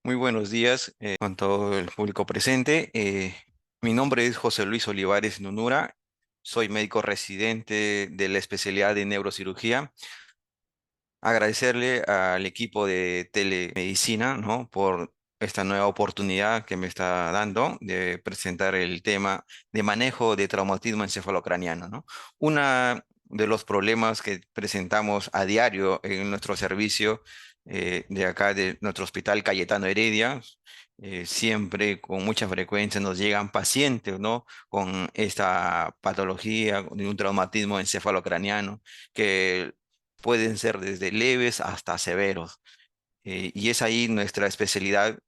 Muy buenos días con todo el público presente. Mi nombre es José Luis Olivares Nunura. Soy médico residente de la especialidad de neurocirugía. Agradecerle al equipo de telemedicina, ¿no? Por esta nueva oportunidad que me está dando de presentar el tema de manejo de traumatismo encefalocraniano, ¿no? Una de los problemas que presentamos a diario en nuestro servicio de acá de nuestro hospital Cayetano Heredia, siempre con mucha frecuencia nos llegan pacientes, ¿no? Con esta patología de un traumatismo encefalocraniano que pueden ser desde leves hasta severos. Y es ahí nuestra especialidad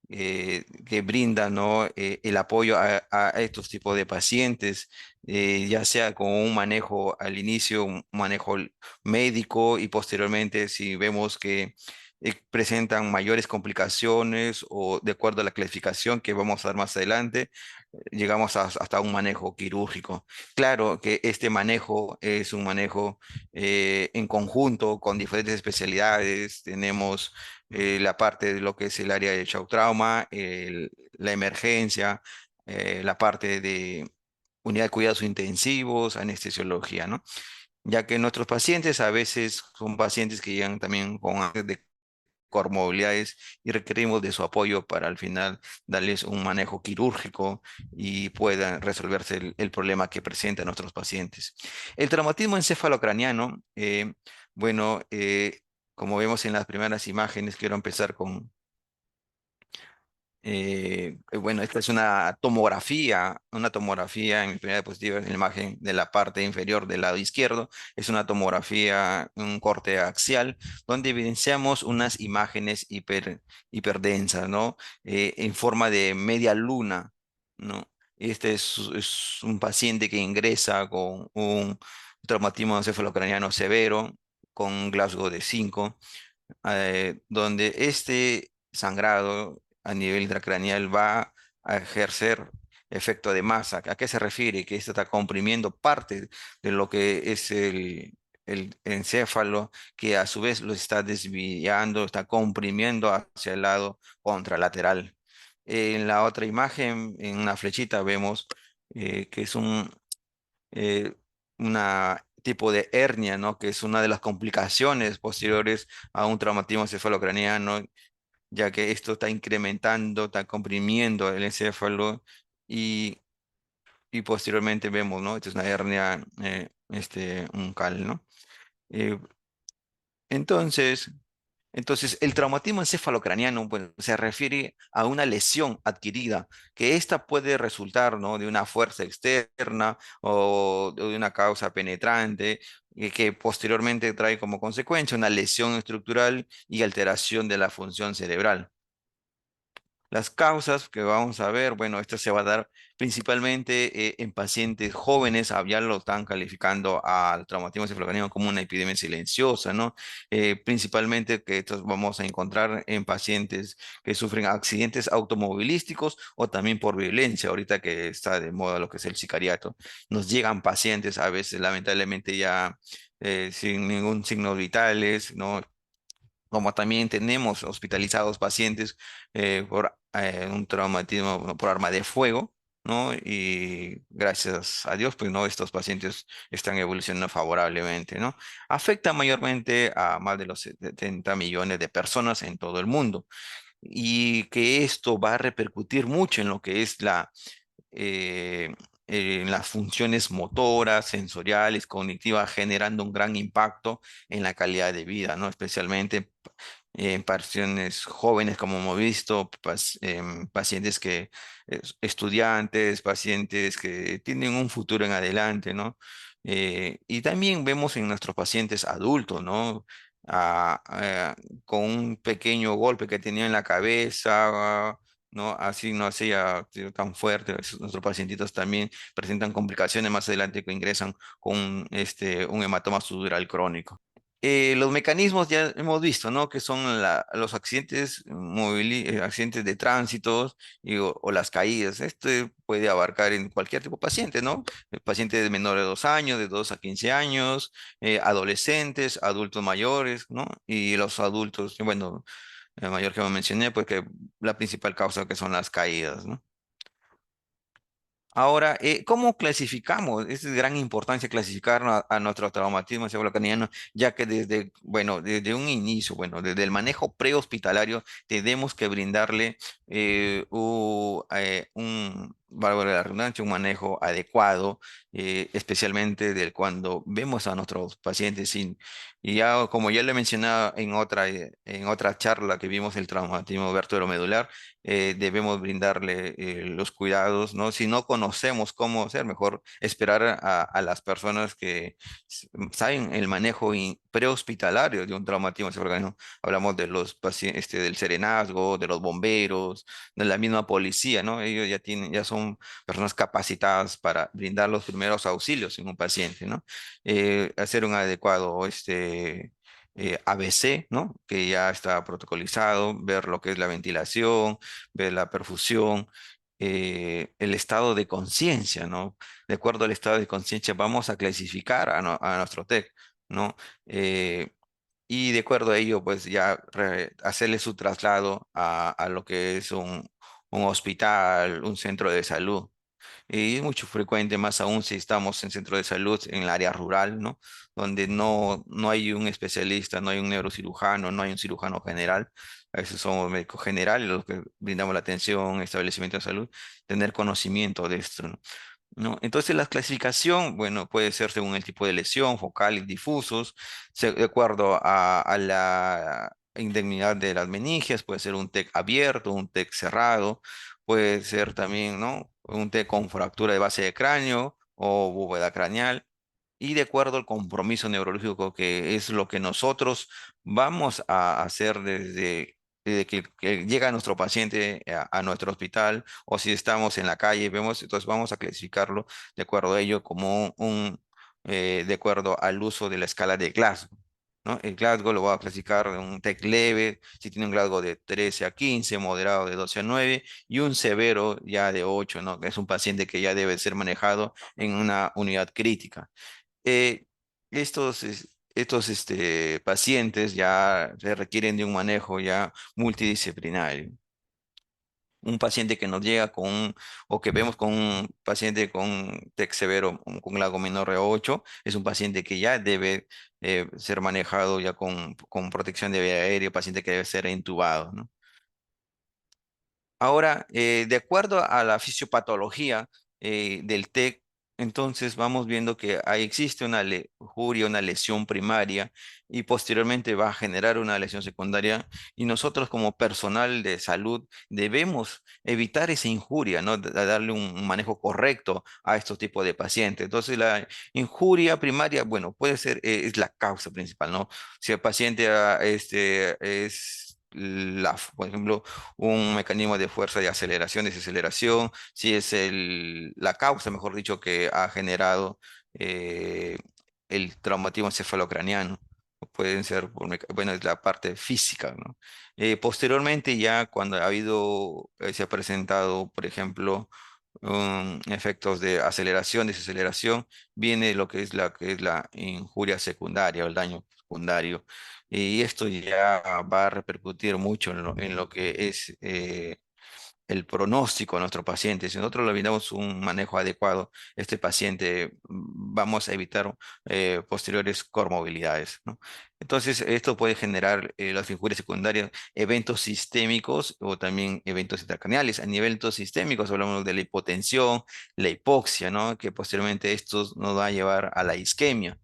que brinda, ¿no? El apoyo a estos tipos de pacientes, ya sea con un manejo al inicio, un manejo médico y posteriormente si vemos que presentan mayores complicaciones o de acuerdo a la clasificación que vamos a dar más adelante, llegamos hasta un manejo quirúrgico. Claro que este manejo es un manejo en conjunto con diferentes especialidades. Tenemos la parte de lo que es el área de shock trauma, la emergencia, la parte de unidad de cuidados intensivos, anestesiología, ¿no? Ya que nuestros pacientes a veces son pacientes que llegan también con de comorbilidades y requerimos de su apoyo para al final darles un manejo quirúrgico y puedan resolverse el problema que presentan nuestros pacientes. El traumatismo encefalocraniano, bueno, como vemos en las primeras imágenes, quiero empezar con bueno, esta es una tomografía en mi primera diapositiva, en la imagen de la parte inferior del lado izquierdo. Es una tomografía, un corte axial, donde evidenciamos unas imágenes hiperdensas, ¿no? En forma de media luna, ¿no? Este es un paciente que ingresa con un traumatismo encefalocraniano severo, con un Glasgow de 5 donde este sangrado a nivel intracraneal va a ejercer efecto de masa. ¿A qué se refiere? Que esto está comprimiendo parte de lo que es el encéfalo, que a su vez lo está desviando, está comprimiendo hacia el lado contralateral. En la otra imagen, en una flechita, vemos que es eh, una tipo de hernia, ¿no? Que es una de las complicaciones posteriores a un traumatismo encefalocraniano, ya que esto está incrementando, está comprimiendo el encéfalo y, y posteriormente vemos, ¿no? Esta es una hernia uncal, ¿no? Eh, entonces, el traumatismo encefalocraniano, bueno, se refiere a una lesión adquirida, que esta puede resultar, ¿no? De una fuerza externa o de una causa penetrante, que posteriormente trae como consecuencia una lesión estructural y alteración de la función cerebral. Las causas que vamos a ver, bueno, esto se va a dar principalmente en pacientes jóvenes, ya lo están calificando al traumatismo encefalocraniano como una epidemia silenciosa, ¿no? Principalmente que estos vamos a encontrar en pacientes que sufren accidentes automovilísticos o también por violencia, ahorita que está de moda lo que es el sicariato. Nos llegan pacientes a veces, lamentablemente ya sin ningún signo vitales, ¿no? Como también tenemos hospitalizados pacientes por un traumatismo por arma de fuego, ¿no? Y gracias a Dios, pues, ¿no? Estos pacientes están evolucionando favorablemente, ¿no? Afecta mayormente a más de los 70 millones de personas en todo el mundo y que esto va a repercutir mucho en lo que es eh, en las funciones motoras, sensoriales, cognitivas, generando un gran impacto en la calidad de vida, ¿no? Especialmente en pacientes jóvenes, como hemos visto, pacientes que, estudiantes, pacientes que tienen un futuro en adelante, ¿no? Y también vemos en nuestros pacientes adultos, ¿no? Con un pequeño golpe que tenía en la cabeza, ¿no? Así no hacía sido tan fuerte. Nuestros pacientitos también presentan complicaciones más adelante que ingresan con un hematoma subdural crónico. Los mecanismos ya hemos visto, ¿no? Que son los accidentes, accidentes de tránsito o las caídas. Este puede abarcar en cualquier tipo de paciente, ¿no? Pacientes de menores de 2 años, de 2 a 15 años, adolescentes, adultos mayores, ¿no? Y los adultos, bueno, el mayor que me mencioné, pues que la principal causa que son las caídas, ¿no? Ahora, ¿cómo clasificamos? Es de gran importancia clasificar a nuestro traumatismo encefalocraniano, ya que desde, bueno, desde un inicio, bueno, desde el manejo prehospitalario, tenemos que brindarle valga la redundancia, un manejo adecuado, especialmente del cuando vemos a nuestros pacientes sin, y ya, como ya le mencionaba en otra charla que vimos el traumatismo vertebromedular, debemos brindarle los cuidados, ¿no? Si no conocemos cómo hacer, mejor esperar a las personas que saben el manejo prehospitalario de un traumatismo cerebral. Hablamos de los pacientes, del serenazgo, de los bomberos, de la misma policía, ¿no? Ellos ya tienen, ya son personas capacitadas para brindar los primeros auxilios en un paciente, ¿no? Hacer un adecuado, ABC, ¿no? Que ya está protocolizado, ver lo que es la ventilación, ver la perfusión, el estado de conciencia, ¿no? De acuerdo al estado de conciencia, vamos a clasificar a nuestro TEC, ¿no? Eh, y de acuerdo a ello, pues ya hacerle su traslado a lo que es un hospital, un centro de salud. Y es mucho frecuente, más aún si estamos en centro de salud en el área rural, ¿no? Donde no hay un especialista, no hay un neurocirujano, no hay un cirujano general. A veces somos médicos generales los que brindamos la atención, establecimiento de salud, tener conocimiento de esto, ¿no? ¿No? Entonces la clasificación, bueno, puede ser según el tipo de lesión, focales, difusos, de acuerdo a la indemnidad de las meningias, puede ser un TEC abierto, un TEC cerrado, puede ser también, ¿no? Un TEC con fractura de base de cráneo o bóveda craneal y de acuerdo al compromiso neurológico que es lo que nosotros vamos a hacer desde que llega nuestro paciente a nuestro hospital o si estamos en la calle, vemos, entonces vamos a clasificarlo de acuerdo a ello como de acuerdo al uso de la escala de Glasgow. ¿No? El Glasgow lo voy a clasificar en un TEC leve, si tiene un Glasgow de 13 a 15, moderado de 12 a 9 y un severo ya de 8, ¿no? Que es un paciente que ya debe ser manejado en una unidad crítica. eh, estos pacientes ya se requieren de un manejo ya multidisciplinario. Un paciente que nos llega o que vemos con un paciente con TEC severo, con Lagomino 8, es un paciente que ya debe ser manejado ya con protección de vía aérea, paciente que debe ser intubado, ¿no? Ahora, de acuerdo a la fisiopatología del TEC, entonces vamos viendo que ahí existe una injuria, una lesión primaria y posteriormente va a generar una lesión secundaria y nosotros como personal de salud debemos evitar esa injuria, ¿no? Darle un manejo correcto a estos tipos de pacientes. Entonces la injuria primaria, bueno, puede ser, es la causa principal, ¿no? Si el paciente es por ejemplo, un mecanismo de fuerza de aceleración, desaceleración, si es la causa, mejor dicho, que ha generado eh, el traumatismo encefalocraniano. Pueden ser, bueno, es la parte física, ¿no? Posteriormente, ya cuando ha habido, se ha presentado, por ejemplo, efectos de aceleración, desaceleración, viene lo que es la injuria secundaria o el daño secundario. Y esto ya va a repercutir mucho en lo que es el pronóstico a nuestro paciente. Si nosotros le brindamos un manejo adecuado, este paciente vamos a evitar posteriores comorbilidades, ¿no? Entonces, esto puede generar las injurias secundarias, eventos sistémicos o también eventos intracraneales. A nivel sistémicos hablamos de la hipotensión, la hipoxia, ¿no? Que posteriormente esto nos va a llevar a la isquemia.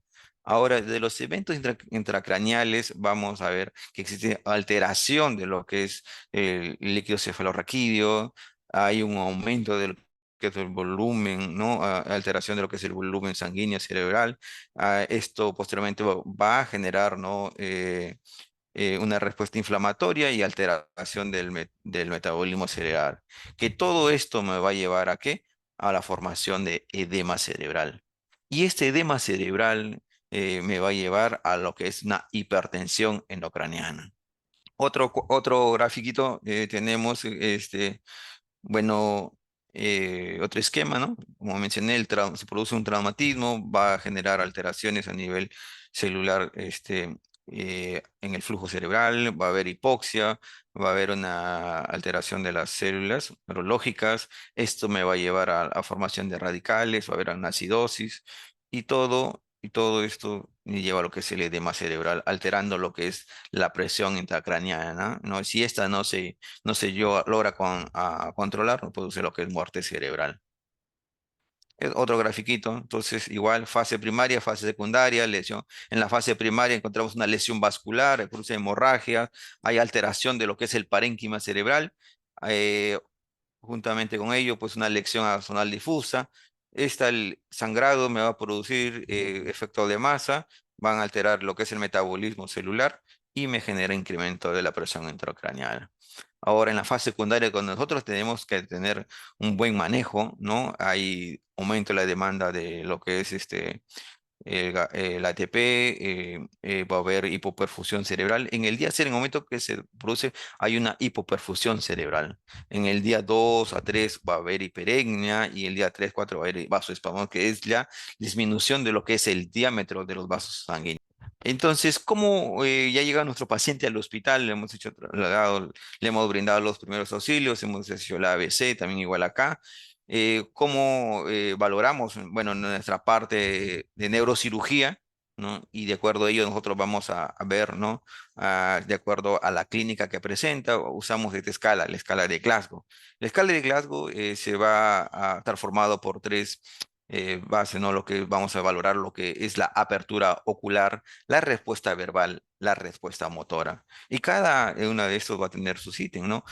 Ahora, de los eventos intracraneales, vamos a ver que existe alteración de lo que es el líquido cefalorraquídeo, hay un aumento del que es el volumen, ¿no? Alteración de lo que es el volumen sanguíneo cerebral. Esto posteriormente va a generar, ¿no? Una respuesta inflamatoria y alteración del metabolismo cerebral. Que todo esto me va a llevar ¿a qué? A la formación de edema cerebral. Y este edema cerebral me va a llevar a lo que es una hipertensión endocraniana. Otro grafiquito tenemos, bueno, otro esquema, ¿no? Como mencioné, se produce un traumatismo, va a generar alteraciones a nivel celular, en el flujo cerebral, va a haber hipoxia, va a haber una alteración de las células neurológicas, esto me va a llevar a formación de radicales, va a haber una acidosis y todo esto me lleva a lo que es el edema cerebral, alterando lo que es la presión intracraneana, ¿no? Si esta logra controlar, no produce lo que es muerte cerebral. Es otro grafiquito, entonces igual fase primaria, fase secundaria, lesión. En la fase primaria encontramos una lesión vascular, produce hemorragia, hay alteración de lo que es el parénquima cerebral, eh, juntamente con ello, pues una lesión axonal difusa. El sangrado me va a producir efecto de masa, van a alterar lo que es el metabolismo celular y me genera incremento de la presión intracraneal. Ahora, en la fase secundaria, con nosotros tenemos que tener un buen manejo, ¿no? Hay aumento de la demanda de lo que es el ATP, va a haber hipoperfusión cerebral. En el día 0, en el momento que se produce, hay una hipoperfusión cerebral. En el día 2 a 3 va a haber hiperemia y el día 3 4 va a haber vasoespasmo, que es la disminución de lo que es el diámetro de los vasos sanguíneos. Entonces, ¿cómo ya llega nuestro paciente al hospital? Le hemos hecho trasladado, le hemos brindado los primeros auxilios, hemos hecho la ABC, también igual acá. ¿Cómo valoramos? Bueno, nuestra parte de neurocirugía, ¿no? Y de acuerdo a ello nosotros vamos a ver, ¿no? De acuerdo a la clínica que presenta, usamos esta escala, la escala de Glasgow. La escala de Glasgow se va a estar formado por tres bases, ¿no? Lo que vamos a valorar, lo que es la apertura ocular, la respuesta verbal, la respuesta motora. Y cada una de estos va a tener su ítem, ¿no?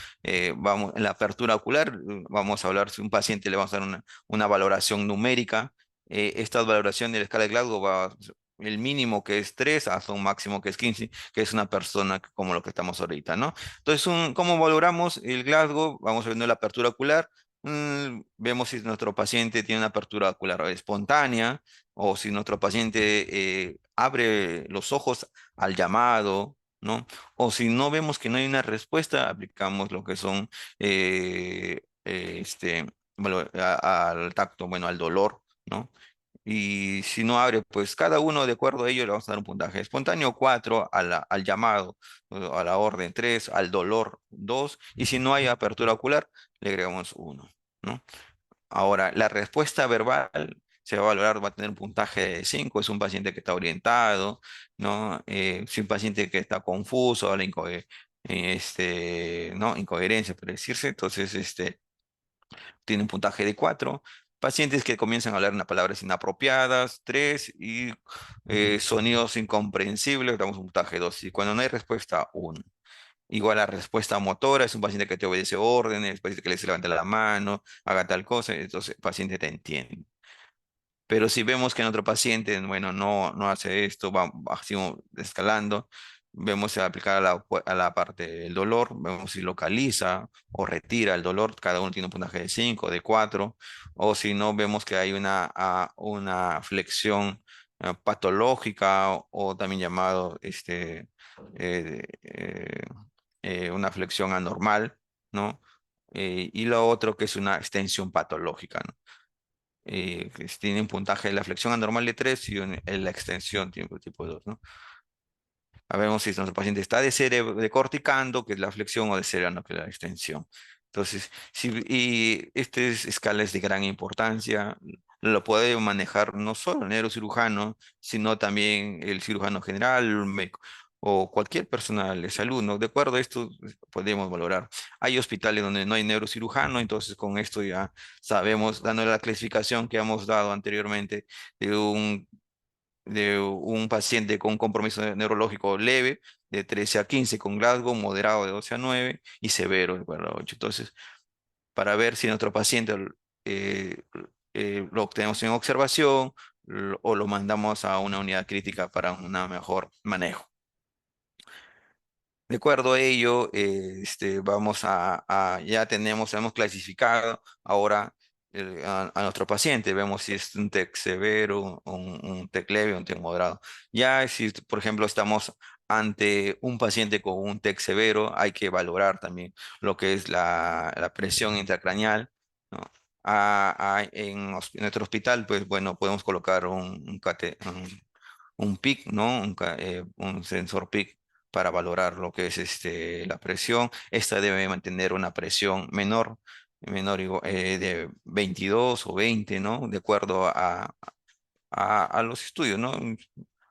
Vamos, en la apertura ocular, vamos a hablar, si un paciente le vamos a dar una valoración numérica, esta valoración de la escala de Glasgow va el mínimo que es 3 hasta un máximo que es 15, que es una persona como lo que estamos ahorita, ¿no? Entonces, ¿cómo valoramos el Glasgow? Vamos viendo la apertura ocular, vemos si nuestro paciente tiene una apertura ocular espontánea o si nuestro paciente abre los ojos al llamado, ¿no? O si no vemos que no hay una respuesta, aplicamos lo que son al tacto, bueno, al dolor, ¿no? Y si no abre, pues cada uno de acuerdo a ello le vamos a dar un puntaje. Espontáneo 4, al llamado, a la orden 3, al dolor 2, y si no hay apertura ocular, le agregamos 1, ¿no? Ahora, la respuesta verbal se va a valorar, va a tener un puntaje de 5, es un paciente que está orientado, ¿no? Si un paciente que está confuso, ¿no? Incoherencia, por decirse, entonces tiene un puntaje de 4. Pacientes que comienzan a hablar una palabras inapropiadas, 3, y sonidos incomprensibles, damos un puntaje 2. Y cuando no hay respuesta, 1. Igual la respuesta motora es un paciente que te obedece órdenes, paciente que le dice levanta la mano, haga tal cosa, entonces el paciente te entiende. Pero si vemos que en otro paciente, bueno, no hace esto, va así escalando, vemos si aplicar a la parte del dolor, vemos si localiza o retira el dolor, cada uno tiene un puntaje de 5, de 4, o si no, vemos que hay una flexión patológica o también llamado eh, eh, una flexión anormal, ¿no? Y lo otro que es una extensión patológica, ¿no? Que tiene un puntaje de la flexión anormal de 3 y en la extensión tipo 2, ¿no? A ver si nuestro paciente está decorticando, que es la flexión, o decerando, que es la extensión. Entonces, y escala es de gran importancia, lo puede manejar no solo el neurocirujano, sino también el cirujano general, o cualquier personal de salud, ¿no? De acuerdo a esto, podemos valorar. Hay hospitales donde no hay neurocirujano, entonces con esto ya sabemos, dándole la clasificación que hemos dado anteriormente de un paciente con un compromiso neurológico leve, de 13 a 15, con Glasgow, moderado de 12 a 9 y severo de 4 a 8. Entonces, para ver si nuestro paciente eh, lo tenemos en observación o lo mandamos a una unidad crítica para un mejor manejo. De acuerdo a ello, vamos ya hemos clasificado ahora a nuestro paciente, vemos si es un TEC severo, un TEC leve, un TEC moderado. Ya si, por ejemplo, estamos ante un paciente con un TEC severo, hay que valorar también lo que es la presión intracraneal, ¿no? En nuestro hospital, pues bueno, podemos colocar un PIC, ¿no? Un sensor PIC para valorar lo que es la presión. Esta debe mantener una presión de 22 o 20, ¿no? De acuerdo a los estudios, ¿no?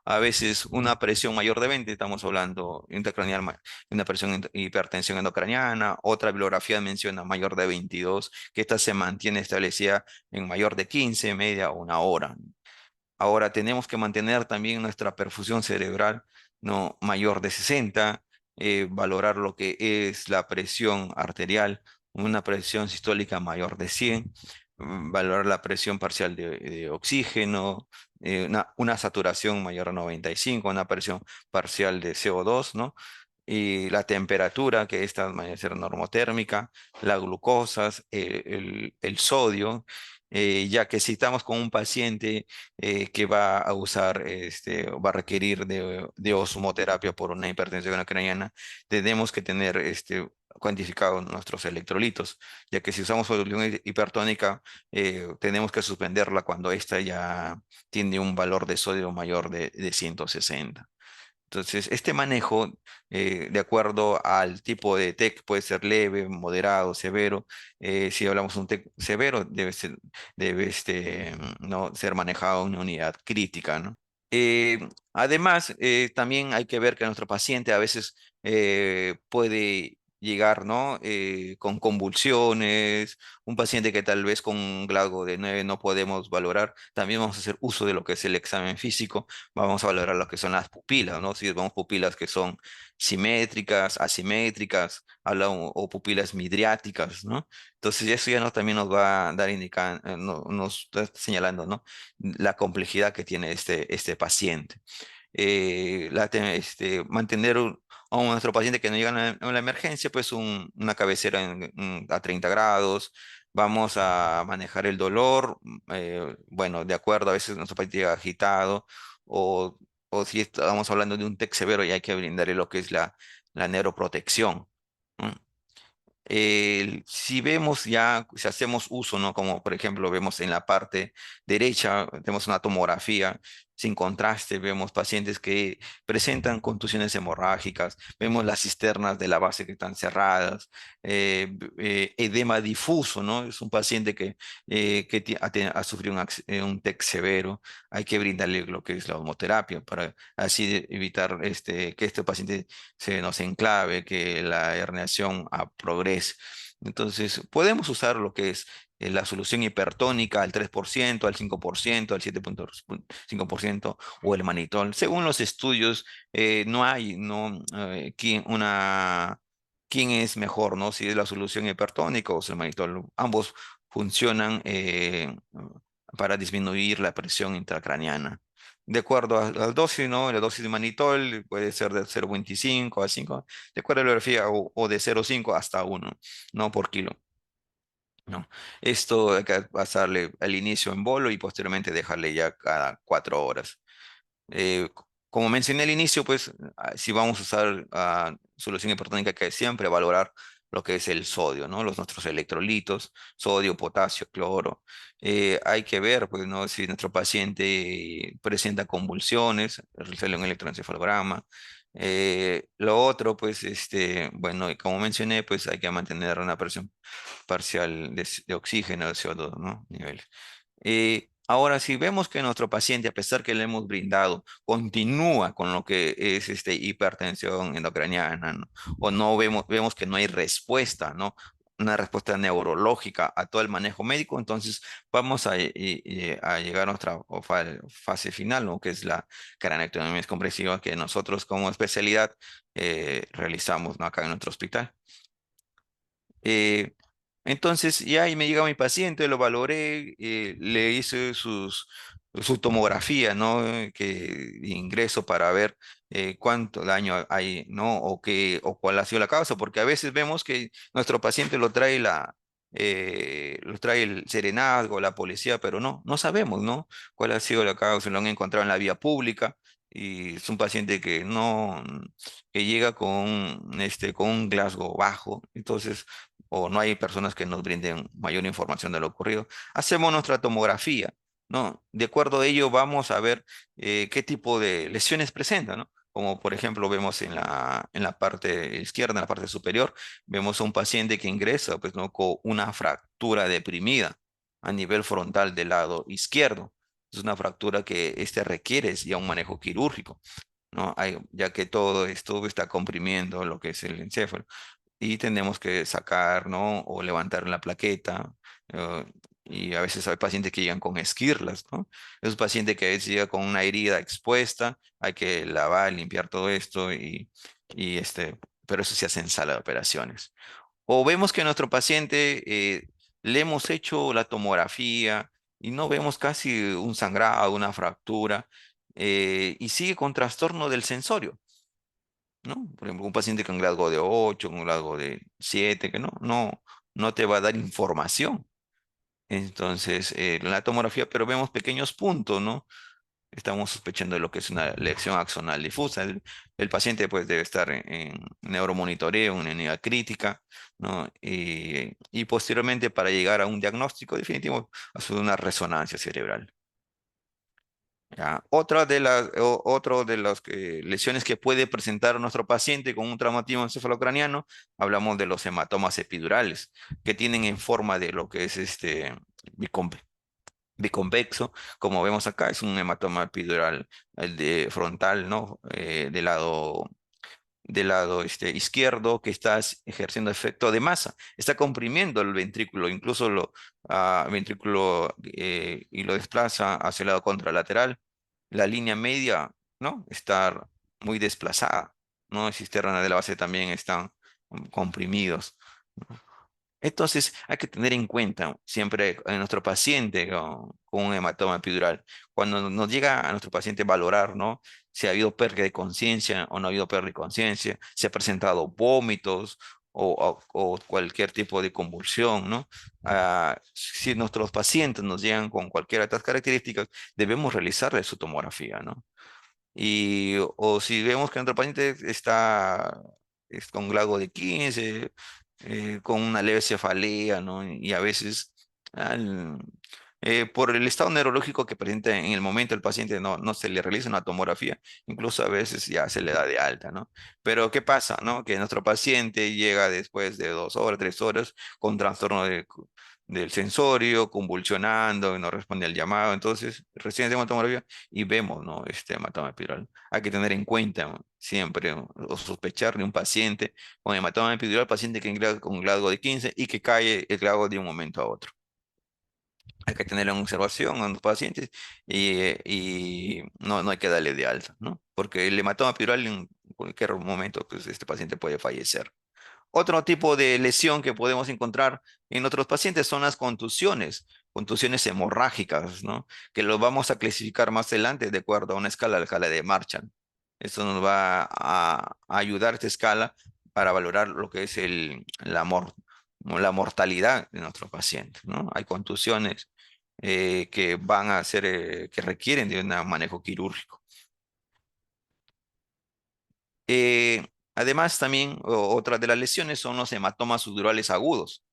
A veces una presión mayor de 20, estamos hablando intracraneal, una presión hipertensión endocraniana, otra bibliografía menciona mayor de 22, que esta se mantiene establecida en mayor de 15, media o una hora. Ahora tenemos que mantener también nuestra perfusión cerebral no mayor de 60, valorar lo que es la presión arterial, una presión sistólica mayor de 100, valorar la presión parcial de oxígeno, una saturación mayor a 95, una presión parcial de CO2, ¿no? Y la temperatura, que esta va a ser normotérmica, la glucosa, el sodio, ya que si estamos con un paciente que va a usar, va a requerir de osmoterapia por una hipertensión craniana, tenemos que tener cuantificados nuestros electrolitos, ya que si usamos solución hipertónica, tenemos que suspenderla cuando ésta ya tiene un valor de sodio mayor de 160. Entonces, este manejo, de acuerdo al tipo de TEC, puede ser leve, moderado, severo. Si hablamos de un TEC severo, debe no ser manejado en una unidad crítica, ¿no? Además, también hay que ver que nuestro paciente a veces puede llegar, ¿no? Con convulsiones, un paciente que tal vez con un GLACO de 9 no podemos valorar, también vamos a hacer uso de lo que es el examen físico, vamos a valorar lo que son las pupilas, ¿no? Si vemos pupilas que son simétricas, asimétricas, o pupilas midriáticas, ¿no? Entonces eso ya también nos va a dar nos está señalando, ¿no? La complejidad que tiene este paciente. Mantener a nuestro paciente que no llega a la emergencia, pues una cabecera a 30 grados. Vamos a manejar el dolor, bueno, de acuerdo, a veces nuestro paciente llega agitado, o, o si estamos hablando de un TEC severo, y hay que brindarle lo que es la neuroprotección. ¿No? Si vemos ya, si hacemos uso, ¿no? Como por ejemplo vemos en la parte derecha, tenemos una tomografía sin contraste, vemos pacientes que presentan contusiones hemorrágicas, vemos las cisternas de la base que están cerradas, edema difuso, ¿no? Es un paciente que ha sufrido un TEC severo, hay que brindarle lo que es la homoterapia para así evitar que este paciente se nos enclave, que la herniación progrese. Entonces, podemos usar lo que es la solución hipertónica al 3%, al 5%, al 7,5% o el manitol. Según los estudios, no hay no, quién es mejor, ¿no? Si es la solución hipertónica o es el manitol. Ambos funcionan para disminuir la presión intracraniana. De acuerdo a la dosis, ¿no? La dosis de manitol puede ser de 0,25 a 5, de acuerdo a la biografía, o de 0,5 hasta 1, ¿no? Por kilo, ¿no? Esto hay que pasarle al inicio en bolo y posteriormente dejarle ya cada 4 horas. Como mencioné al inicio, pues si vamos a usar solución hipertónica, hay que siempre valorar lo que es el sodio, ¿no? Nuestros electrolitos, sodio, potasio, cloro. Hay que ver, pues, ¿no? Si nuestro paciente presenta convulsiones, realizarle un electroencefalograma. Lo otro, pues, bueno, y como mencioné, pues hay que mantener una presión parcial de oxígeno, de CO2, ¿no? Niveles. Ahora, si vemos que nuestro paciente, a pesar que le hemos brindado, continúa con lo que es hipertensión endocraniana, ¿no? O no vemos que no hay respuesta, ¿no? Una respuesta neurológica a todo el manejo médico, entonces vamos a llegar a nuestra fase final, ¿no? Que es la craneectomía compresiva que nosotros como especialidad realizamos, ¿no? Acá en nuestro hospital. Eh, entonces ya ahí me llega mi paciente, lo valoré, le hice su tomografía, ¿no? Que ingreso para ver cuánto daño hay, ¿no? O cuál ha sido la causa, porque a veces vemos que nuestro paciente lo trae el serenazgo, la policía, pero no sabemos, ¿no? Cuál ha sido la causa, lo han encontrado en la vía pública. Y es un paciente que llega con un Glasgow bajo, entonces o no hay personas que nos brinden mayor información de lo ocurrido. Hacemos nuestra tomografía ¿no? De acuerdo a ello, vamos a ver qué tipo de lesiones presenta, ¿no? Como por ejemplo vemos en la parte izquierda, en la parte superior, vemos a un paciente que ingresa pues, ¿no? con una fractura deprimida a nivel frontal del lado izquierdo. Es una fractura que este requiere ya un manejo quirúrgico, ¿no? Ya que todo esto está comprimiendo lo que es el encéfalo y tenemos que sacar, ¿no? O levantar la plaqueta. eh, y a veces hay pacientes que llegan con esquirlas, ¿no? Es un paciente que a veces llega con una herida expuesta, hay que lavar, limpiar todo esto y pero eso se hace en sala de operaciones. O vemos que nuestro paciente le hemos hecho la tomografía y no vemos casi un sangrado, una fractura, y sigue con trastorno del sensorio. ¿No? Por ejemplo, un paciente con grado de 8 con un grado de 7 que no te va a dar información. Entonces, la tomografía, pero vemos pequeños puntos, ¿no? Estamos sospechando de lo que es una lesión axonal difusa. El paciente pues debe estar en neuromonitoreo, en una unidad crítica, ¿no? Y posteriormente para llegar a un diagnóstico definitivo, hacer una resonancia cerebral. ¿Ya? Otro de las lesiones que puede presentar nuestro paciente con un traumatismo encefalocraniano, hablamos de los hematomas epidurales, que tienen en forma de lo que es bicon- biconvexo, como vemos acá, es un hematoma epidural, el de frontal, ¿no? Del lado izquierdo, que está ejerciendo efecto de masa, está comprimiendo el ventrículo, incluso ventrículo y lo desplaza hacia el lado contralateral. La línea media, ¿no? Está muy desplazada, ¿no? El cisterna de la base también están comprimidos. Entonces, hay que tener en cuenta siempre a nuestro paciente con un hematoma epidural, cuando nos llega a nuestro paciente valorar, ¿no? Si ha habido pérdida de conciencia o no ha habido pérdida de conciencia, si ha presentado vómitos o cualquier tipo de convulsión, ¿no? Si nuestros pacientes nos llegan con cualquiera de estas características, debemos realizarle su tomografía, ¿no? O si vemos que nuestro paciente es con GLAGO de 15, con una leve cefalea, ¿no? Y a veces, al- por el estado neurológico que presenta en el momento el paciente, no se le realiza una tomografía, incluso a veces ya se le da de alta, ¿no? Pero ¿qué pasa, no? Que nuestro paciente llega después de 2 horas, 3 horas, con trastorno del sensorio, convulsionando, y no responde al llamado, entonces recién hacemos tomografía y vemos, ¿no? Este hematoma epidural. Hay que tener en cuenta, ¿no? Siempre, ¿no? O sospechar de un paciente con hematoma epidural, paciente que ingresa con GLADGO de 15 y que cae el GLADGO de un momento a otro. Hay que tener en observación a los pacientes y no hay que darle de alta, ¿no? Porque el hematoma epidural en cualquier momento, pues este paciente puede fallecer. Otro tipo de lesión que podemos encontrar en otros pacientes son las contusiones hemorrágicas, ¿no? Que lo vamos a clasificar más adelante de acuerdo a una escala, la escala de Marchand. Esto nos va a ayudar esta escala para valorar lo que es la mortalidad de nuestro paciente, ¿no? Hay contusiones que van a ser, que requieren de un manejo quirúrgico. Además, también otra de las lesiones son los hematomas sudorales agudos,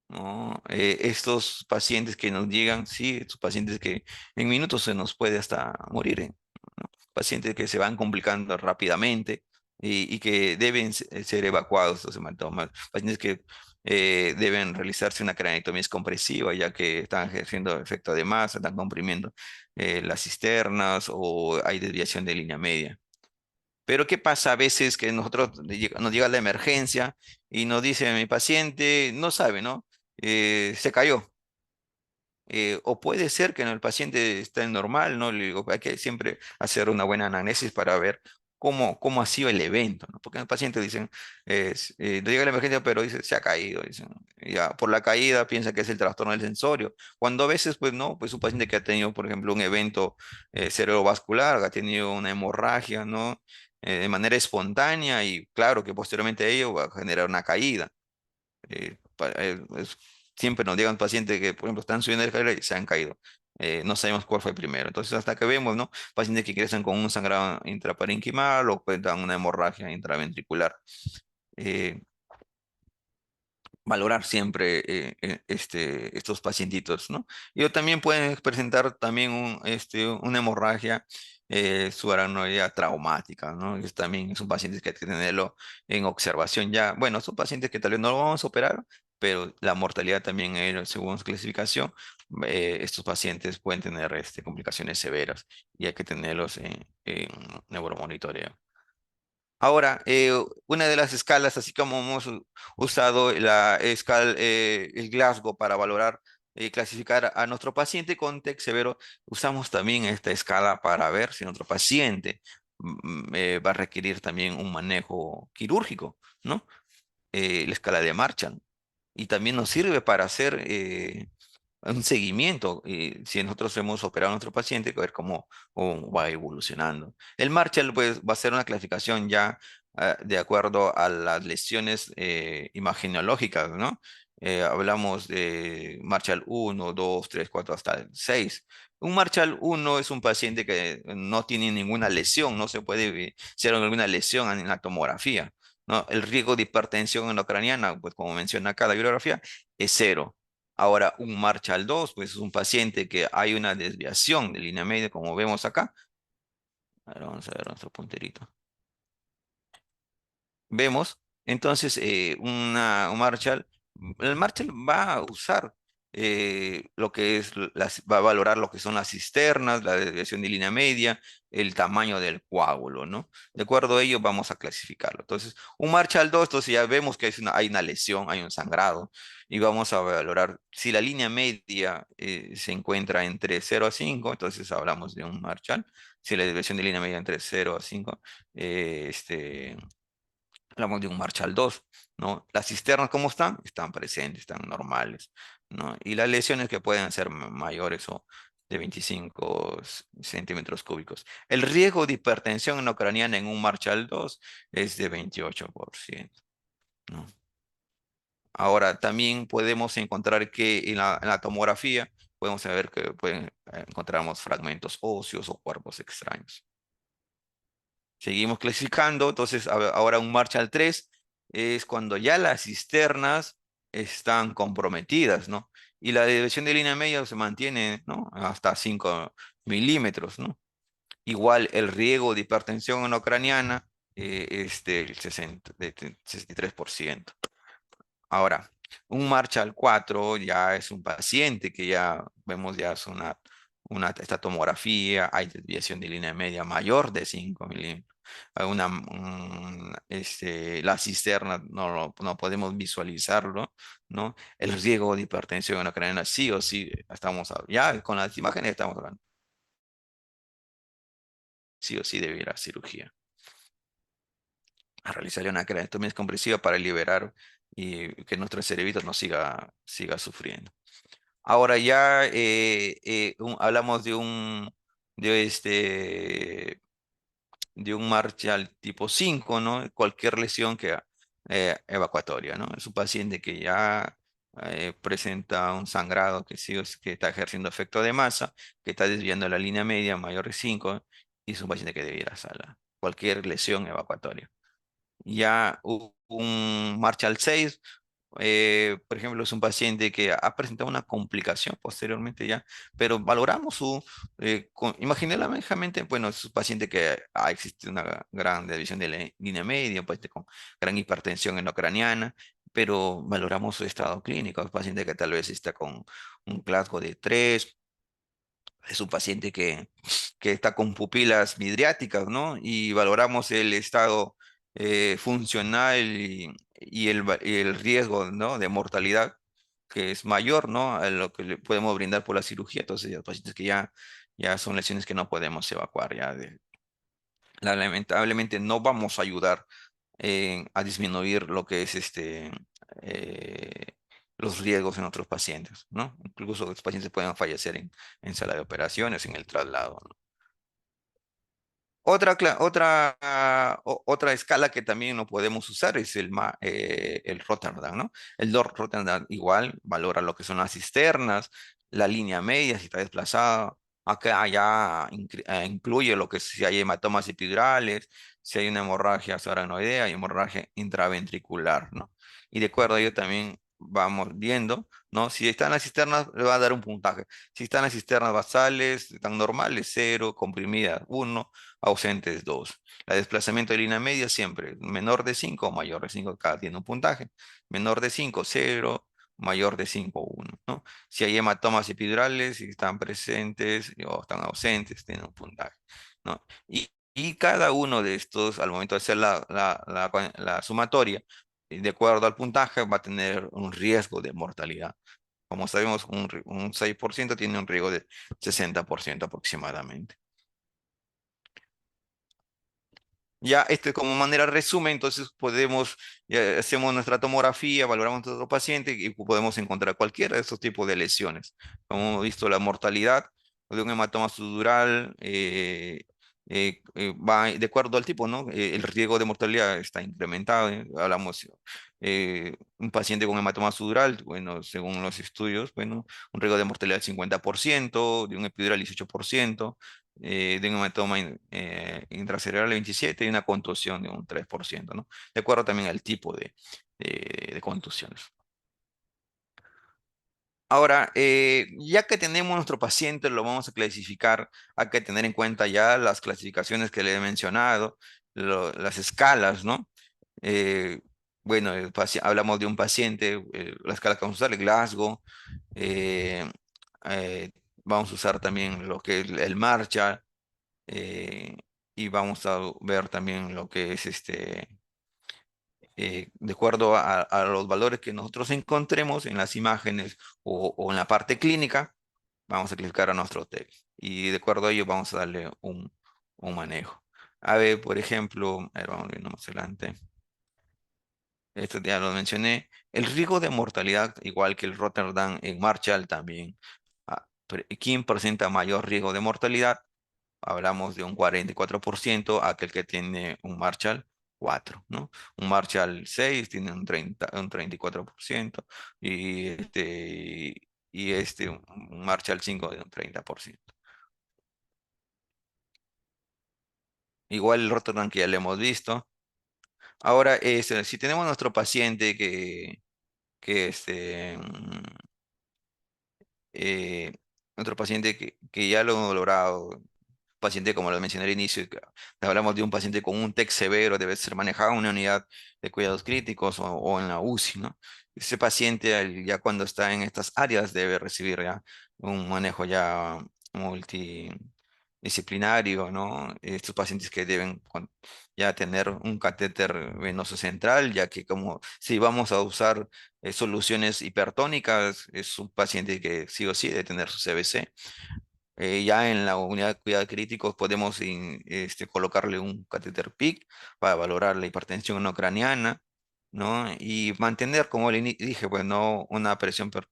¿no? Estos pacientes que nos llegan, sí, estos pacientes que en minutos se nos puede hasta morir, ¿no? Pacientes que se van complicando rápidamente y que deben ser evacuados estos hematomas, pacientes que deben realizarse una craneectomía compresiva ya que están ejerciendo efecto de masa, están comprimiendo las cisternas o hay desviación de línea media. Pero ¿qué pasa a veces que nos llega la emergencia y nos dice mi paciente, no sabe, ¿no? Se cayó. O puede ser que el paciente está normal, ¿no? Le digo, hay que siempre hacer una buena anamnesis para ver cómo ha sido el evento, ¿no? Porque el paciente dicen, no llega la emergencia, pero dice, se ha caído, dicen. Ya, por la caída piensa que es el trastorno del sensorio, cuando a veces, pues no, pues un paciente que ha tenido, por ejemplo, un evento cerebrovascular, ha tenido una hemorragia, ¿no? De manera espontánea y claro que posteriormente a ello va a generar una caída. Siempre nos llegan pacientes que, por ejemplo, están subiendo la escalera y se han caído. No sabemos cuál fue primero. Entonces, hasta que vemos, ¿no? Pacientes que ingresan con un sangrado intraparenquimal o cuentan una hemorragia intraventricular. Eh, valorar siempre estos pacientitos, ¿no? Ellos también pueden presentar también una hemorragia subaracnoidea traumática, ¿no? También son pacientes que hay que tenerlo en observación ya. Bueno, son pacientes que tal vez no lo vamos a operar, pero la mortalidad también, según su clasificación, estos pacientes pueden tener complicaciones severas y hay que tenerlos en neuromonitoreo. Ahora, una de las escalas, así como hemos usado la escala, el Glasgow para valorar y clasificar a nuestro paciente con TEC severo, usamos también esta escala para ver si nuestro paciente va a requerir también un manejo quirúrgico, ¿no? La escala de Marshall. Y también nos sirve para hacer un seguimiento, si nosotros hemos operado a nuestro paciente, ver cómo va evolucionando. El Marshall pues, va a ser una clasificación ya de acuerdo a las lesiones imagenológicas, ¿no? Hablamos de Marshall 1, 2, 3, 4 hasta el 6. Un Marshall 1 es un paciente que no tiene ninguna lesión, no se puede hacer alguna lesión en la tomografía, ¿no? El riesgo de hipertensión endocraniana, pues como menciona acá la bibliografía, es cero. Ahora, un Marshall 2, pues es un paciente que hay una desviación de línea media, como vemos acá. Ahora vamos a ver nuestro punterito. Vemos, entonces, un Marshall, el Marshall va a usar lo que es, va a valorar lo que son las cisternas, la desviación de línea media, el tamaño del coágulo, ¿no? De acuerdo a ello, vamos a clasificarlo. Entonces, un Marshall 2, entonces ya vemos que hay una lesión, hay un sangrado, y vamos a valorar si la línea media se encuentra entre 0 a 5, entonces hablamos de un Marshall. Si la desviación de línea media entre 0 a 5, eh, este hablamos de un Marshall 2, ¿no? Las cisternas, ¿cómo están? Están presentes, están normales, ¿no? Y las lesiones que pueden ser mayores o de 25 centímetros cúbicos. El riesgo de hipertensión endocraniana en un Marshall 2 es de 28%, ¿no? Ahora, también podemos encontrar que en la tomografía podemos saber que encontramos fragmentos óseos o cuerpos extraños. Seguimos clasificando, entonces ahora un Marshall 3 es cuando ya las cisternas están comprometidas, ¿no? Y la desviación de línea media se mantiene, ¿no? Hasta 5 milímetros, ¿no? Igual el riesgo de hipertensión endocraniana es del 63%. Ahora, un Marshall 4 ya es un paciente que ya vemos ya es esta tomografía, hay desviación de línea media mayor de 5 milímetros. La cisterna no podemos visualizarlo, ¿no? El riesgo de hipertensión endocrinal sí o sí, ya con las imágenes estamos hablando, sí o sí debiera cirugía. A realizar una creatomía compresiva para liberar y que nuestro cerebrito no siga sufriendo. Ahora ya hablamos de de un Marshall tipo 5, ¿no? Cualquier lesión que evacuatoria, ¿no? Es un paciente que ya presenta un sangrado que está ejerciendo efecto de masa, que está desviando la línea media mayor de 5 y es un paciente que debe ir a sala. Cualquier lesión evacuatoria. Ya un Marshall 6, por ejemplo, es un paciente que ha presentado una complicación posteriormente ya, pero valoramos imaginariamente, bueno, es un paciente que ha existido una gran desviación de la línea media, un paciente con gran hipertensión endocraniana, pero valoramos su estado clínico, es un paciente que tal vez está con un Glasgow de 3, es un paciente que está con pupilas midriáticas, ¿no? Y valoramos el estado funcional y el riesgo, ¿no? De mortalidad, que es mayor, ¿no? A lo que le podemos brindar por la cirugía. Entonces, ya pacientes que ya son lesiones que no podemos evacuar, lamentablemente no vamos a ayudar a disminuir lo que es eh, los riesgos en otros pacientes, ¿no? Incluso los pacientes pueden fallecer en sala de operaciones, en el traslado, ¿no? Otra escala que también no podemos usar es el Rotterdam, ¿no? El Rotterdam igual valora lo que son las cisternas, la línea media, si está desplazada. Acá ya incluye lo que si hay hematomas epidurales, si hay una hemorragia subaracnoidea y hemorragia intraventricular, ¿no? Y de acuerdo a ello también vamos viendo, ¿no? Si están las cisternas, le va a dar un puntaje. Si están las cisternas basales, están normales, cero, comprimidas, uno, ausentes, dos. El desplazamiento de línea media siempre, menor de 5 o mayor de 5, cada tiene un puntaje. Menor de 5 cero, mayor de 5 uno, ¿no? Si hay hematomas epidurales, si están presentes o están ausentes, tienen un puntaje, ¿no? Y cada uno de estos, al momento de hacer la sumatoria, y de acuerdo al puntaje, va a tener un riesgo de mortalidad. Como sabemos, un 6% tiene un riesgo de 60% aproximadamente. Ya como manera de resumen, entonces podemos, ya hacemos nuestra tomografía, valoramos a nuestro paciente y podemos encontrar cualquiera de estos tipos de lesiones. Como hemos visto, la mortalidad de un hematoma sudural va de acuerdo al tipo, ¿no? El riesgo de mortalidad está incrementado. Hablamos, un paciente con hematoma sudural, bueno, según los estudios, bueno, un riesgo de mortalidad del 50%, de un epidural 18%, de un hematoma intracerebral 27 y una contusión de un 3%, ¿no? De acuerdo también al tipo de contusiones. Ahora, ya que tenemos nuestro paciente, lo vamos a clasificar, hay que tener en cuenta ya las clasificaciones que le he mencionado, las escalas, ¿no? Eh, bueno, hablamos de un paciente, la escala que vamos a usar, el Glasgow, eh, eh, vamos a usar también lo que es el Marshall, eh, y vamos a ver también lo que es de acuerdo a los valores que nosotros encontremos en las imágenes o en la parte clínica, vamos a clicar a nuestro text y de acuerdo a ello vamos a darle un manejo. A ver, por ejemplo, a ver, vamos viendo más adelante. Esto ya lo mencioné. El riesgo de mortalidad, igual que el Rotterdam en Marshall también. ¿Quién presenta mayor riesgo de mortalidad? Hablamos de un 44%, aquel que tiene un Marshall 4, ¿no? Un Marshall 6 tiene un 34%, un Marshall 5 de un 30%. Igual el Rotterdam que ya le hemos visto. Ahora, si tenemos nuestro paciente que eh, nuestro paciente que ya lo hemos logrado, paciente, como lo mencioné al inicio, que hablamos de un paciente con un TEC severo, debe ser manejado en una unidad de cuidados críticos o en la UCI, ¿no? Ese paciente ya cuando está en estas áreas debe recibir ya un manejo ya multidisciplinario, ¿no? Estos pacientes que deben ya tener un catéter venoso central, ya que como si vamos a usar soluciones hipertónicas, es un paciente que sí o sí debe tener su CBC. Ya en la unidad de cuidados críticos podemos colocarle un catéter PIC para valorar la hipertensión no craniana, ¿no? Y mantener, como le dije, pues, ¿no? Una presión per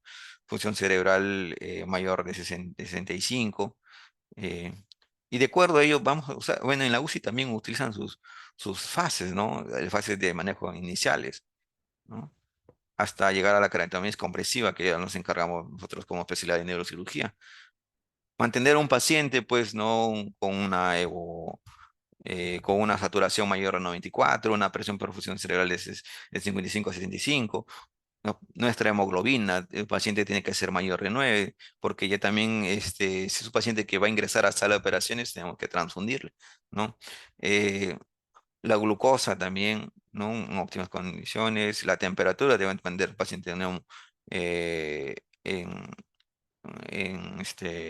función cerebral mayor de 65. eh, y de acuerdo a ello, vamos a usar, bueno, en la UCI también utilizan sus fases, ¿no? Fases de manejo iniciales, ¿no? Hasta llegar a la craneotomía compresiva, que ya nos encargamos nosotros como especialidad de neurocirugía. Mantener a un paciente, pues, ¿no? Con una saturación mayor a 94, una presión perfusión cerebral de 55 a 65, ¿no? Nuestra hemoglobina, el paciente tiene que ser mayor de 9, porque ya también, si es un paciente que va a ingresar a sala de operaciones, tenemos que transfundirle, ¿no? Eh, la glucosa también, ¿no? En óptimas condiciones, la temperatura debe mantener el paciente, ¿no? eh, en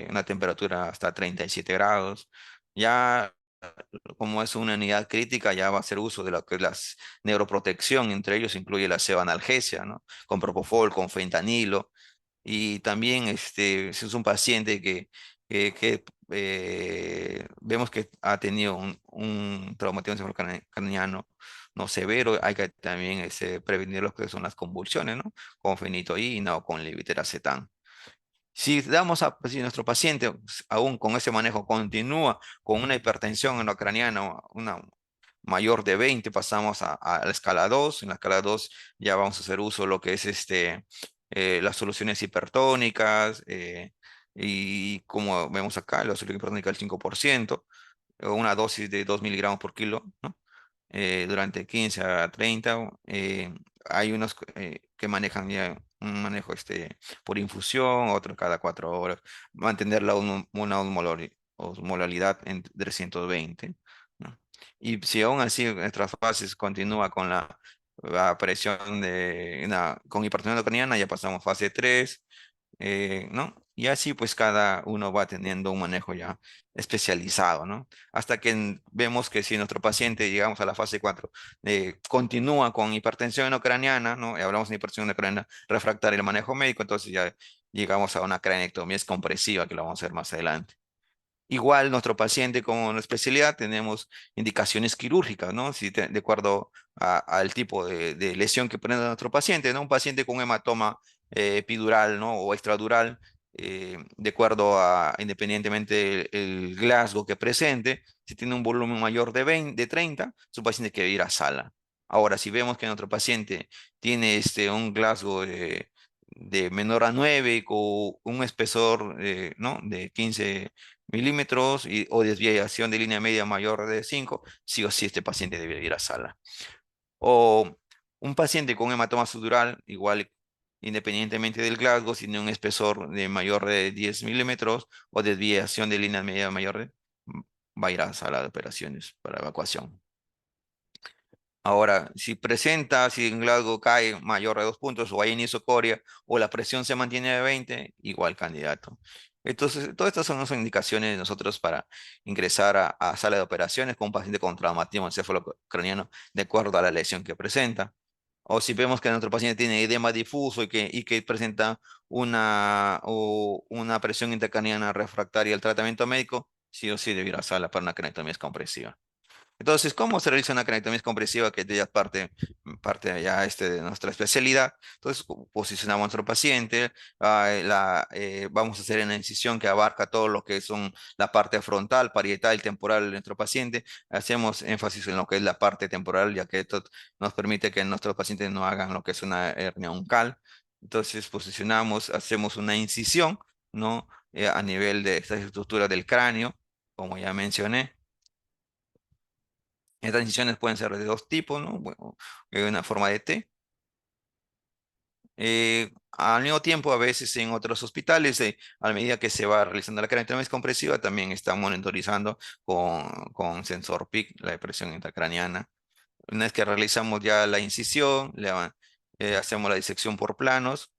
una temperatura hasta 37 grados. Ya como es una unidad crítica, ya va a hacer uso de lo que es la neuroprotección, entre ellos incluye la sevanalgesia, ¿no? Con propofol, con fentanilo. Y también si es un paciente que vemos que ha tenido un traumatismo craneano no severo, hay que también prevenir lo que son las convulsiones, ¿no? Con fenitoína o con levetiracetam. Si nuestro paciente, aún con ese manejo, continúa con una hipertensión endocraniana, una mayor de 20, pasamos a la escala 2. En la escala 2 ya vamos a hacer uso de lo que es las soluciones hipertónicas, y como vemos acá, la solución hipertónica del 5%, o una dosis de 2 miligramos por kilo, ¿no? Durante 15 a 30. Hay unos que manejan ya un manejo por infusión, otro cada 4 horas, mantener una osmolalidad en 320, ¿no? Y si aún así nuestras fases continúa con la presión con hipertensión ucraniana, ya pasamos fase 3, ¿no? Y así pues cada uno va teniendo un manejo ya especializado, ¿no? Hasta que vemos que si nuestro paciente, llegamos a la fase 4, continúa con hipertensión ucraniana, ¿no? Y hablamos de hipertensión ucraniana refractaria, el manejo médico, entonces ya llegamos a una craniotomía compresiva, que lo vamos a ver más adelante. Igual nuestro paciente con especialidad tenemos indicaciones quirúrgicas, ¿no? Si de acuerdo al tipo de lesión que presenta nuestro paciente, ¿no? Un paciente con hematoma epidural, ¿no? O extradural, de acuerdo independientemente el Glasgow que presente, si tiene un volumen mayor de 20, de 30, su paciente quiere ir a sala. Ahora, si vemos que nuestro paciente tiene un Glasgow de menor a 9 con un espesor, ¿no? de 15 milímetros o desviación de línea media mayor de 5, sí o sí este paciente debe ir a sala. O un paciente con hematoma subdural, igual independientemente del Glasgow, si tiene un espesor de mayor de 10 milímetros o desviación de línea media mayor va a ir a sala de operaciones para evacuación. Ahora, si en Glasgow cae mayor de 2 puntos o hay anisocoria o la presión se mantiene de 20, igual candidato. Entonces, todas estas son las indicaciones de nosotros para ingresar a sala de operaciones con un paciente con traumatismo encefalocraniano de acuerdo a la lesión que presenta. O si vemos que nuestro paciente tiene edema difuso y que presenta una presión intracraniana refractaria al tratamiento médico, sí o sí debe ir a sala para una craniotomía compresiva. Entonces, ¿cómo se realiza una craniotomía compresiva? Que ya parte ya de nuestra especialidad. Entonces, posicionamos a nuestro paciente, vamos a hacer una incisión que abarca todo lo que son la parte frontal, parietal y temporal de nuestro paciente. Hacemos énfasis en lo que es la parte temporal, ya que esto nos permite que nuestros pacientes no hagan lo que es una hernia uncal. Entonces, hacemos una incisión, ¿no? A nivel de esta estructura del cráneo, como ya mencioné. Estas incisiones pueden ser de dos tipos, ¿no? Bueno, una forma de T. Al mismo tiempo, a veces en otros hospitales, a medida que se va realizando la craneotomía compresiva, también están monitorizando con sensor PIC la depresión intracraneana. Una vez que realizamos ya la incisión, hacemos la disección por planos,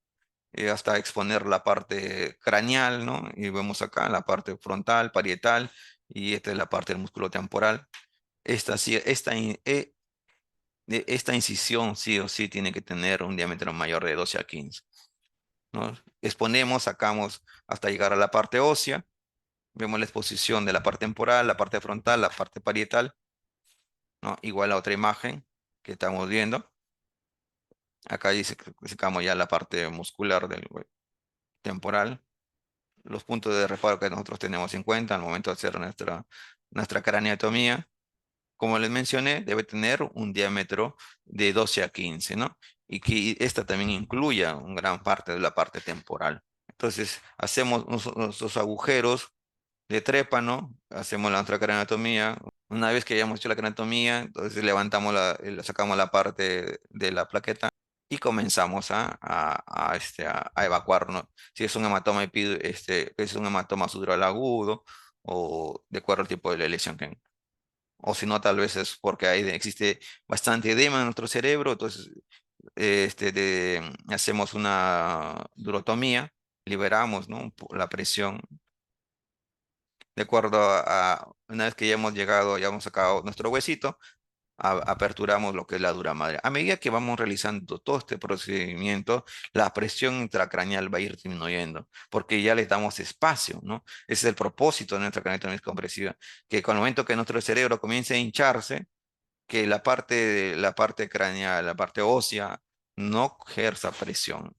hasta exponer la parte craneal, ¿no? Y vemos acá la parte frontal, parietal, y esta es la parte del músculo temporal. Esta incisión sí o sí tiene que tener un diámetro mayor de 12 a 15, ¿no? Exponemos, sacamos hasta llegar a la parte ósea, vemos la exposición de la parte temporal, la parte frontal, la parte parietal, ¿no? Igual a otra imagen que estamos viendo. Acá dice que sacamos ya la parte muscular del temporal, los puntos de reparo que nosotros tenemos en cuenta al momento de hacer nuestra craneotomía. Como les mencioné, debe tener un diámetro de 12 a 15, ¿no? Y que esta también incluya una gran parte de la parte temporal. Entonces, hacemos nuestros agujeros de trépano, hacemos la nuestra craneotomía. Una vez que hayamos hecho la craneotomía, entonces sacamos la parte de la plaqueta y comenzamos a evacuar, ¿no? Si es un hematoma, es un hematoma subdural agudo o de acuerdo al tipo de la lesión o si no, tal vez es porque existe bastante edema en nuestro cerebro, entonces hacemos una durotomía, liberamos, ¿no? La presión. De acuerdo una vez que ya hemos llegado, ya hemos sacado nuestro huesito, aperturamos lo que es la dura madre. A medida que vamos realizando todo este procedimiento, la presión intracraneal va a ir disminuyendo, porque ya le damos espacio, ¿no? Ese es el propósito de nuestra craneotomía compresiva, que con el momento que nuestro cerebro comience a hincharse, que la parte craneal, la parte ósea, no ejerza presión.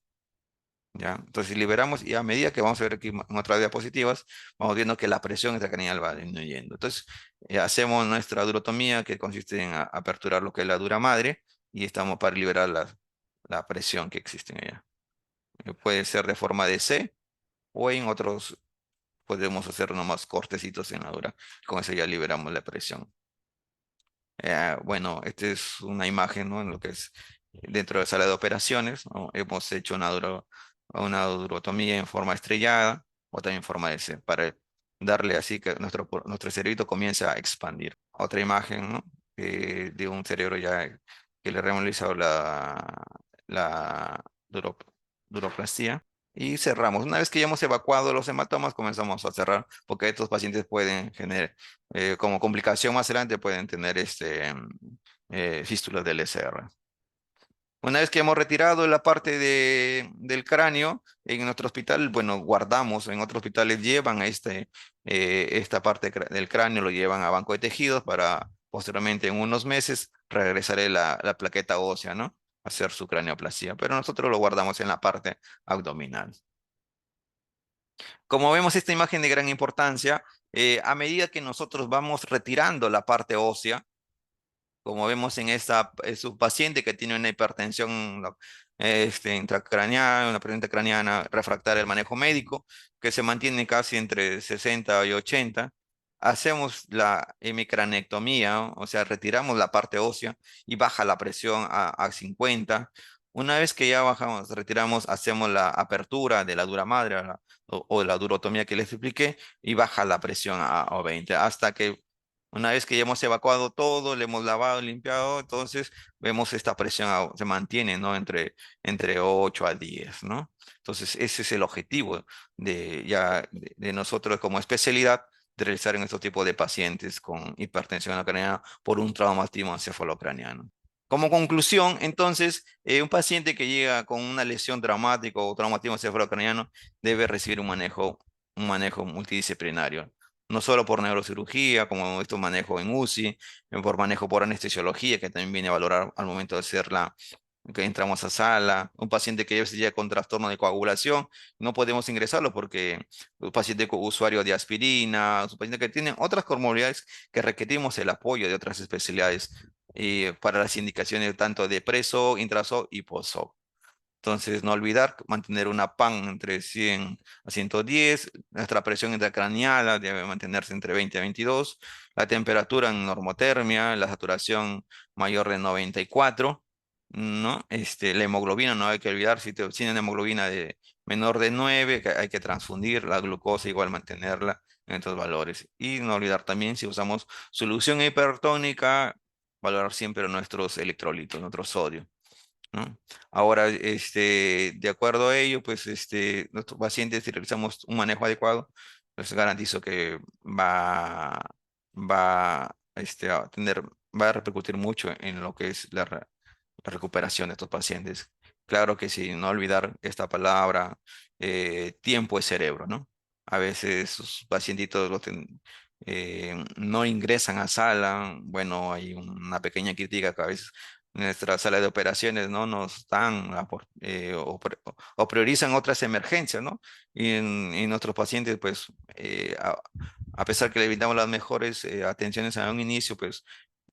¿Ya? Entonces, si liberamos y a medida que vamos a ver aquí en otras diapositivas, vamos viendo que la presión intracraneal va disminuyendo. Entonces, hacemos nuestra durotomía, que consiste en aperturar lo que es la dura madre, y estamos para liberar la presión que existe en ella. Puede ser de forma de C, o en otros podemos hacer nomás cortecitos en la dura. Con eso ya liberamos la presión. Bueno, esta es una imagen, ¿no? En lo que es dentro de la sala de operaciones, ¿no? Hemos hecho una durotomía en forma estrellada o también en forma de C, para darle así que nuestro cerebrito comience a expandir. Otra imagen, ¿no? De un cerebro ya que le hemos realizado la duro- duroplastía. Y cerramos. Una vez que ya hemos evacuado los hematomas, comenzamos a cerrar, porque estos pacientes pueden generar, como complicación más adelante, pueden tener fístulas del SR. Una vez que hemos retirado la parte del cráneo, en nuestro hospital, bueno, guardamos, en otros hospitales llevan esta parte del cráneo, lo llevan a banco de tejidos para posteriormente en unos meses regresaré la plaqueta ósea, ¿no? Hacer su craneoplastia, pero nosotros lo guardamos en la parte abdominal. Como vemos esta imagen de gran importancia, a medida que nosotros vamos retirando la parte ósea, como vemos en esta, es un paciente que tiene una hipertensión intracraneal, una presión craneana refractaria al manejo médico, que se mantiene casi entre 60 y 80. Hacemos la hemicranectomía, ¿no? O sea, retiramos la parte ósea y baja la presión a 50. Una vez que ya bajamos, retiramos, hacemos la apertura de la dura madre o la durotomía que les expliqué y baja la presión a 20, hasta que una vez que ya hemos evacuado todo, le hemos lavado, limpiado, entonces vemos esta presión se mantiene, ¿no? Entre 8 a 10, ¿no? Entonces ese es el objetivo de nosotros como especialidad de realizar en estos tipos de pacientes con hipertensión craneana por un traumatismo encefalocraniano. Como conclusión, entonces, un paciente que llega con una lesión traumática o traumatismo encefalocraniano debe recibir un manejo multidisciplinario, no solo por neurocirugía, como hemos visto manejo en UCI, por manejo por anestesiología, que también viene a valorar al momento de hacer que entramos a sala, un paciente que ya llega con trastorno de coagulación, no podemos ingresarlo porque un paciente usuario de aspirina, un paciente que tiene otras comorbilidades que requerimos el apoyo de otras especialidades para las indicaciones tanto de preso, intraso y poso. Entonces, no olvidar mantener una PAN entre 100 a 110, nuestra presión intracraneal debe mantenerse entre 20 a 22, la temperatura en normotermia, la saturación mayor de 94, ¿no? La hemoglobina, no hay que olvidar, si tienen hemoglobina de menor de 9, que hay que transfundir, la glucosa igual mantenerla en estos valores. Y no olvidar también, si usamos solución hipertónica, valorar siempre nuestros electrolitos, nuestro sodio, ¿no? Ahora, de acuerdo a ello, pues, nuestros pacientes, si realizamos un manejo adecuado, les garantizo que va a repercutir mucho en lo que es la recuperación de estos pacientes. Claro que sí, no olvidar esta palabra, tiempo es cerebro, ¿no? A veces sus pacientitos no ingresan a sala, bueno, hay una pequeña crítica que a veces nuestra sala de operaciones no nos dan o priorizan otras emergencias, ¿no? Y nuestros pacientes, pues, a pesar que le brindamos las mejores atenciones a un inicio, pues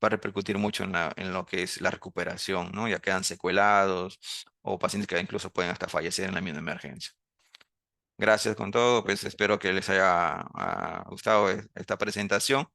va a repercutir mucho en lo que es la recuperación, ¿no? Ya quedan secuelados o pacientes que incluso pueden hasta fallecer en la misma emergencia. Gracias con todo, pues espero que les haya gustado esta presentación